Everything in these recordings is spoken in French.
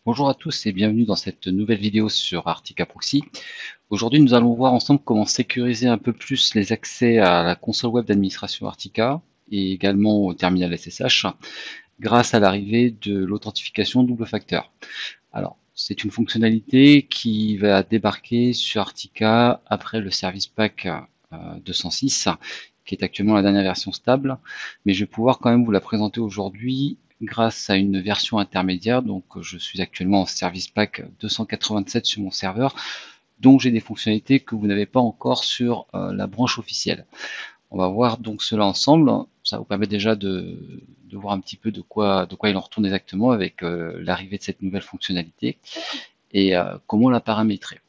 Bonjour à tous et bienvenue dans cette nouvelle vidéo sur Arctica Proxy. Aujourd'hui, nous allons voir ensemble comment sécuriser un peu plus les accès à la console web d'administration Arctica et également au terminal SSH grâce à l'arrivée de l'authentification double facteur. Alors, c'est une fonctionnalité qui va débarquer sur Arctica après le Service Pack 206, qui est actuellement la dernière version stable, mais je vais pouvoir quand même vous la présenter aujourd'hui grâce à une version intermédiaire. Donc je suis actuellement en Service Pack 287 sur mon serveur, donc j'ai des fonctionnalités que vous n'avez pas encore sur la branche officielle. On va voir donc cela ensemble. Ça vous permet déjà de voir un petit peu de quoi il en retourne exactement avec l'arrivée de cette nouvelle fonctionnalité et comment la paramétrer.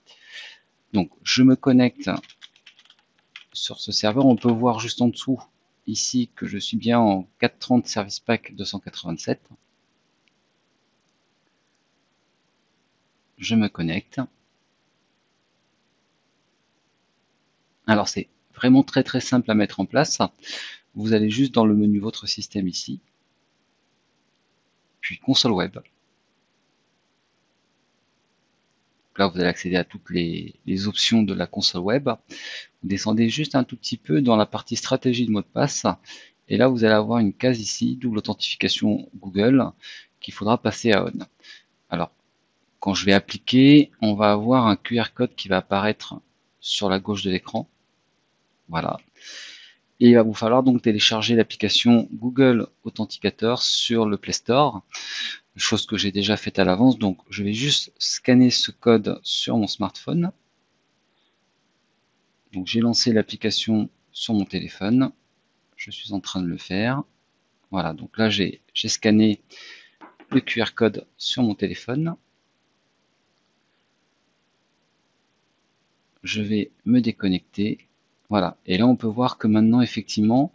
Donc je me connecte sur ce serveur. On peut voir juste en dessous ici que je suis bien en 430 Service Pack 287. Je me connecte. Alors c'est vraiment très simple à mettre en place. Vous allez juste dans le menu Votre système ici, puis Console Web. Là, vous allez accéder à toutes les options de la console web. Vous descendez juste un tout petit peu dans la partie stratégie de mot de passe. Et là, vous allez avoir une case ici, double authentification Google, qu'il faudra passer à on. Alors, quand je vais appliquer, on va avoir un QR code qui va apparaître sur la gauche de l'écran. Voilà. Et il va vous falloir donc télécharger l'application Google Authenticator sur le Play Store, chose que j'ai déjà faite à l'avance. Donc je vais juste scanner ce code sur mon smartphone. Donc j'ai lancé l'application sur mon téléphone. Je suis en train de le faire. Voilà, donc là j'ai scanné le QR code sur mon téléphone. Je vais me déconnecter. Voilà, et là on peut voir que maintenant effectivement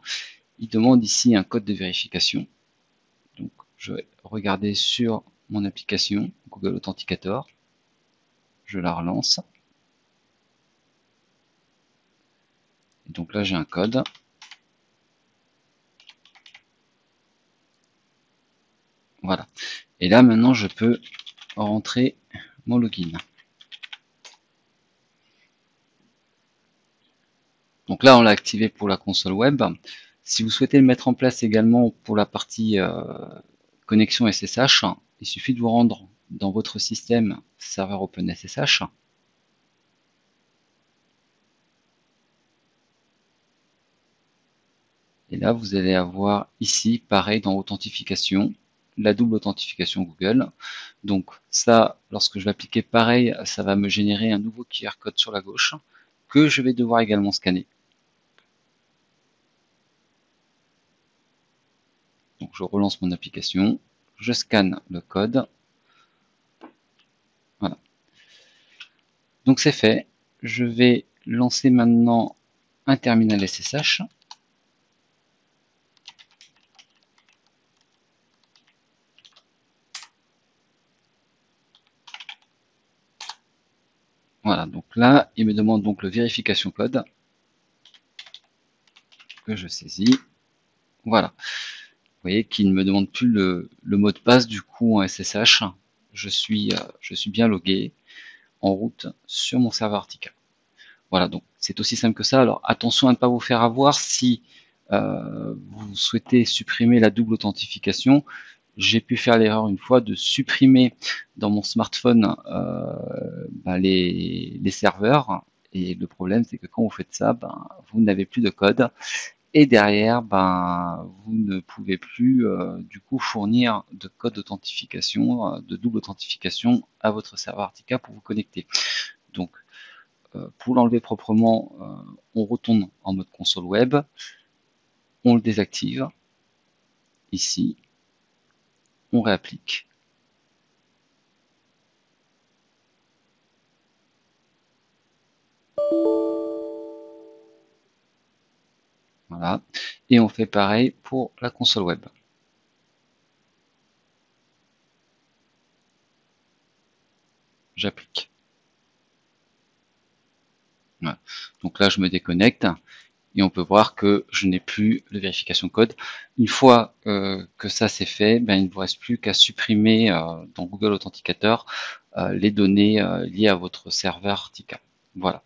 il demande ici un code de vérification. Donc je vais regarder sur mon application Google Authenticator. Je la relance. Et donc là j'ai un code. Voilà. Et là maintenant je peux rentrer mon login. Donc là on l'a activé pour la console web. Si vous souhaitez le mettre en place également pour la partie connexion SSH, il suffit de vous rendre dans votre système serveur OpenSSH. Et là, vous allez avoir ici, pareil, dans Authentification, la double authentification Google. Donc ça, lorsque je vais appliquer pareil, ça va me générer un nouveau QR code sur la gauche que je vais devoir également scanner. Donc je relance mon application, je scanne le code. Voilà. Donc c'est fait. Je vais lancer maintenant un terminal SSH. Voilà, donc là, il me demande donc le vérification code que je saisis. Voilà. Vous voyez qu'il ne me demande plus le mot de passe du coup en SSH. Je suis bien logué en route sur mon serveur Arctica. Voilà, donc c'est aussi simple que ça. Alors attention à ne pas vous faire avoir si vous souhaitez supprimer la double authentification. J'ai pu faire l'erreur une fois de supprimer dans mon smartphone les serveurs. Et le problème, c'est que quand vous faites ça, vous n'avez plus de code. Et derrière, vous ne pouvez plus du coup fournir de code d'authentification, de double authentification à votre serveur Arctica pour vous connecter. Donc, pour l'enlever proprement, on retourne en mode console web, on le désactive, ici, on réapplique. Voilà. Et on fait pareil pour la console web. J'applique. Voilà. Donc là, je me déconnecte. et on peut voir que je n'ai plus de vérification code. Une fois que ça c'est fait, ben, il ne vous reste plus qu'à supprimer dans Google Authenticator les données liées à votre serveur Artica. Voilà,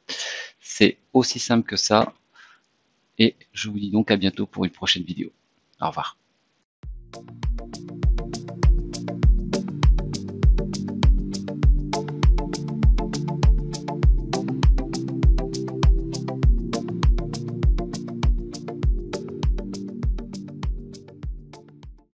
c'est aussi simple que ça, et je vous dis donc à bientôt pour une prochaine vidéo. Au revoir.